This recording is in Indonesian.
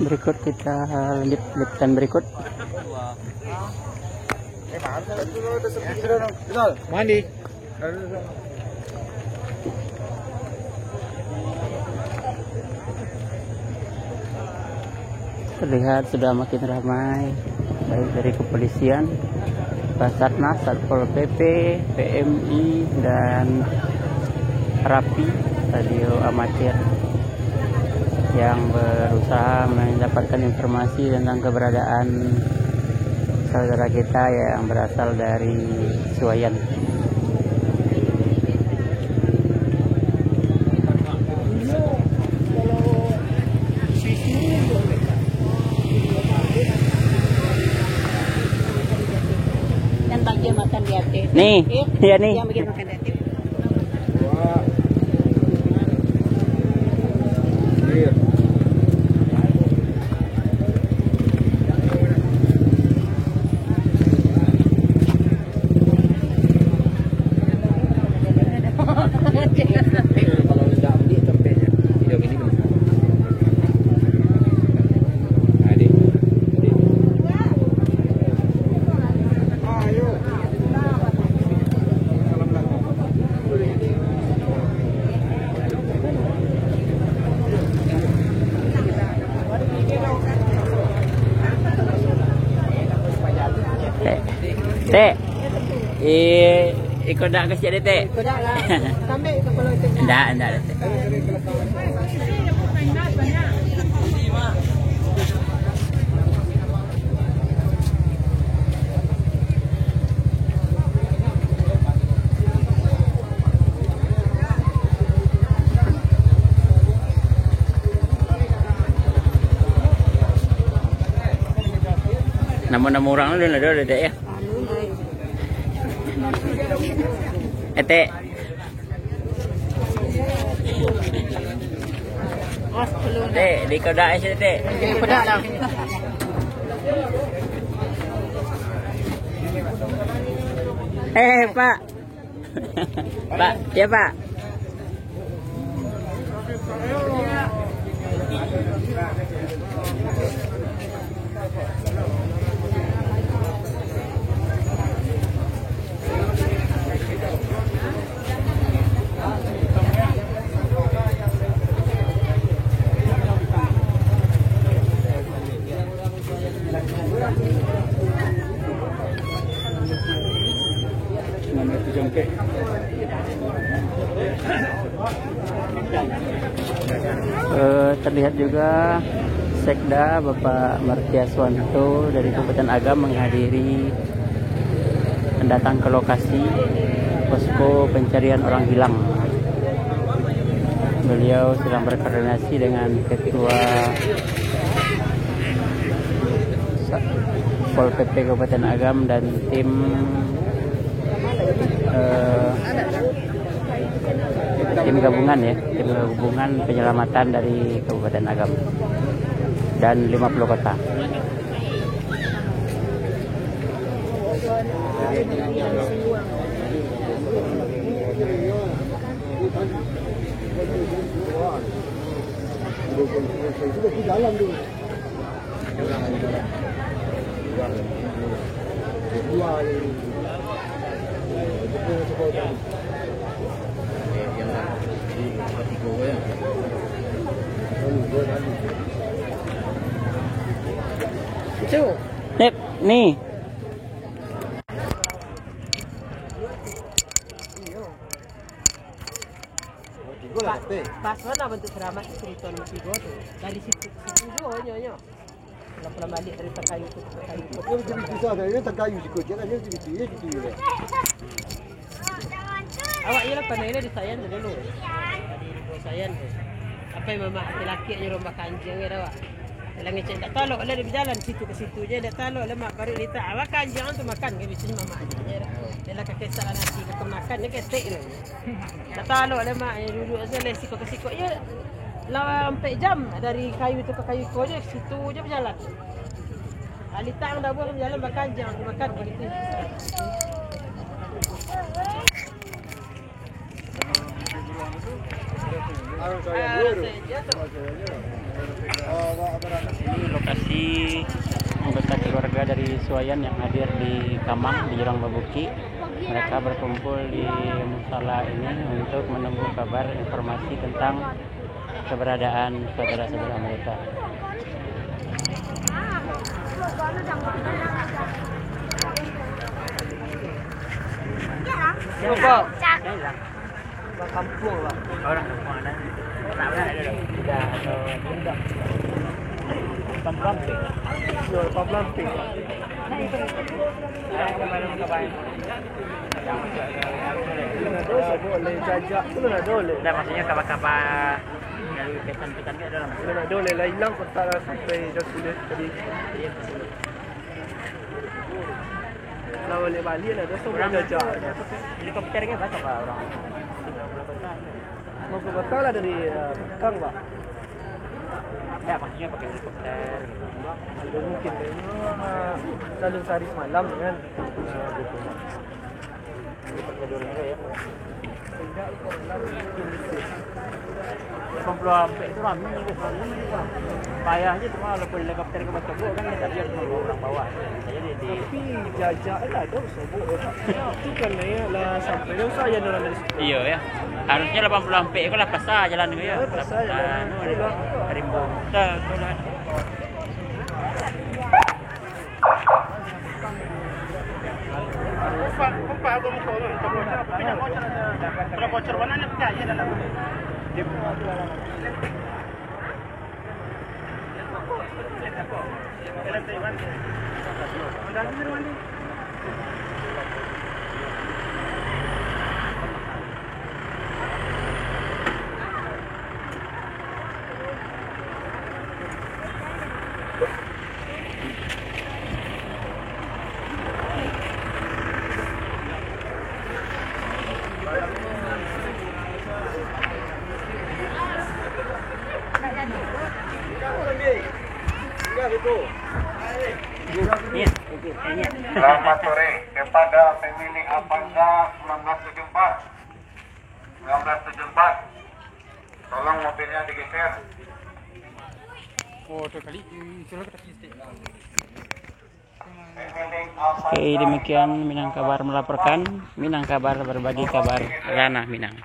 berikut kita lanjut liputan berikut. Mandi. Terlihat sudah makin ramai, baik dari kepolisian, Basarnas, Satpol PP, PMI, dan Rapi, radio amatir yang berusaha mendapatkan informasi tentang keberadaan saudara kita yang berasal dari Suwayan. Dan bagi makan di hati. Nih, iya nih. Yang bagi makan di hati. Teh, ikut dah ke sini teh. Ikut dah lah. Sampai ke Pulau Tengah. Enggak teh. Nama-nama orang lu ada deh ya. Teh. Teh, di kodak aja teh. Di kodak lah. Pak. Pak, ya Pak. Terlihat juga Sekda Bapak Martiaswanto dari Kabupaten Agam menghadiri mendatang ke lokasi posko pencarian orang hilang. Beliau sedang berkoordinasi dengan Ketua Pol PP Kabupaten Agam dan tim gabungan ya, tim gabungan penyelamatan dari Kabupaten Agam dan 50 kota. Nek, nih. Pas mana bentuk keramat cerita Tigo tuh. Dari situ juga nyonya. Pulang balik dari Terkayu ke Terkayu. Dia jadi bisa ada ini Terkayu di Kota, dia jadi gitu ya. Awak iya lah pernah ini di Sayan dulu. Di Sayan tuh. Apa yang mama laki-laki aja lomba kanjeng ya awak. Kalau ngecek tak tahu kalau dia berjalan situ ke situ je tak tahu lemak baru dia tak awak kanjeng tu makan ke biasanya mama aja. Dia lah kakek salah nasi ke makan dia ketek tu. Tak tahu lemak dulu asal siko ke siko ya. Lah 4 jam dari kayu tu ke kayu ko je situ je berjalan. Alitang dah buat berjalan makan jangan makan begitu. Ini lokasi anggota keluarga dari Suayan yang hadir di Kamang di Jurang Babuki. Mereka berkumpul di musala ini untuk menunggu kabar informasi tentang keberadaan saudara-saudara mereka. Siapa? Orang kampung lah. Orang kampung ada. Tak pernah ada dah. Tidak atau tidak. Pampang. Jual pampang. Boleh jajak tu nak boleh. Dah maksudnya kabar-kabar dari pesan-pesan ke dalam. Nak boleh lah hilang kontak sampai dah sulit tadi. Kalau boleh balik lah dah semua jajak. Helikopter ke berapa pak orang? Mau ke Batam lah dari Kang pak. Ya maksudnya pakai helikopter. Ada mungkin selalu sehari semalam kan. Sampai itu ramai ni payah je tu kalau pun helikopter ke Batam kan dia biar cuma orang bawah. Jadi Tapi jajak lah dah sebut. Itu kan lah sampai dah saya orang dari situ. iya ya. Harusnya 80 ampere kau lah pasar jalan ni ya. Pasar jalan. Rimbo. Dah kau dah. Kumpa aku mau tahu itu bocor apa? Tidak bocor ada. Kalau bocor mana ni percaya dalam. Selamat sore kepada pemilik Avanza 1974. 1974. Tolong mobilnya digeser. Oh, tu kali itulah kita kisah. Pemilik Avanza. Oke, demikian Minang Kabar melaporkan. Minang Kabar berbagi kabar ranah Minang.